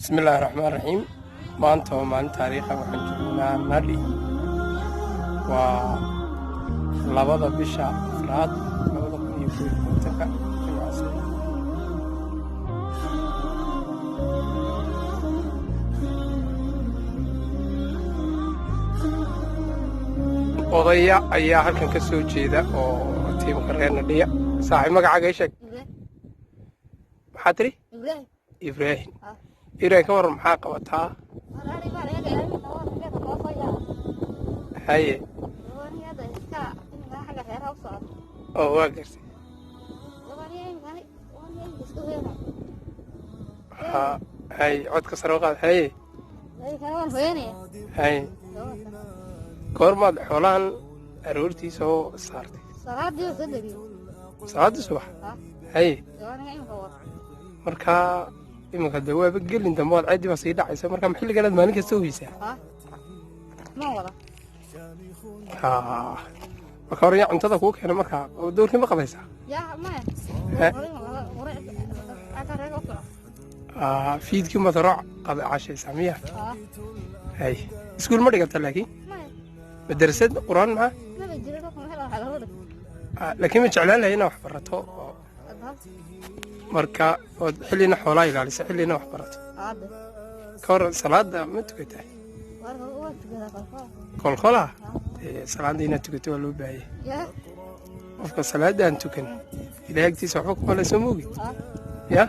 بسم الله الرحمن الرحيم. maanta waa maalin taariikha waxaan joognaa Nadi waa labada bisha afraad 2022 odaya ayaa halkan ka soo jeeda oo tiimka reer Nadiya saaxiib magacaaga sheeg maxaa tiri Ibrahim ka waran maxaa qabataa haye oo waa gartay haye codka sare u qaad haye goormaad xoolahan aroortiisa oo saartay salaadii subax haye markaa imanka de waaba gelin dambe waad ciddii baa sii dhacaysa marka maxilliganaad maalin kasta hoysaa marka hore yaa cuntada kuu keena markaa oo doorkii ma qabaysaa fiidkii umaad hore cashaysaa miya hay iskuul ma dhigata laakiin madrasad qur-aan maxaa laakiin ma jeclaan lahay inaad wax barato marka ood xillina xoolaa ilaalisa xillina wax barato ka hor salaada ma tukataa kolkolaa salaada inaad tukato waa loo baahaya qofka salaada aan tukan ilaahay agtiisa waxba kuma laysa moogid ya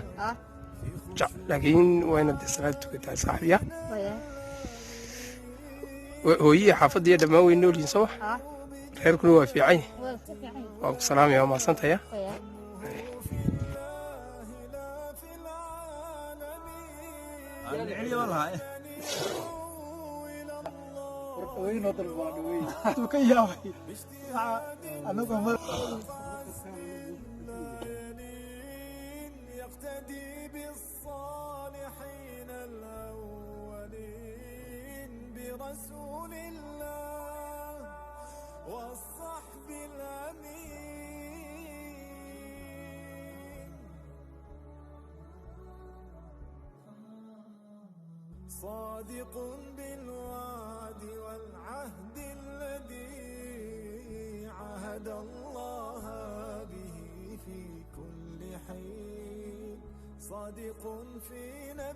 laakiin waa inaad salaada tukataa saaxiibya hooyihi xaafadda iyo dhammaan way noolyihin soo wax reerkuna waa fiican waan ku salaamaya waa mahadsantaya برسول الله والصحب الأمين صادق بالوعد والعهد الذي عهد الله به في كل حين صادق في نفسه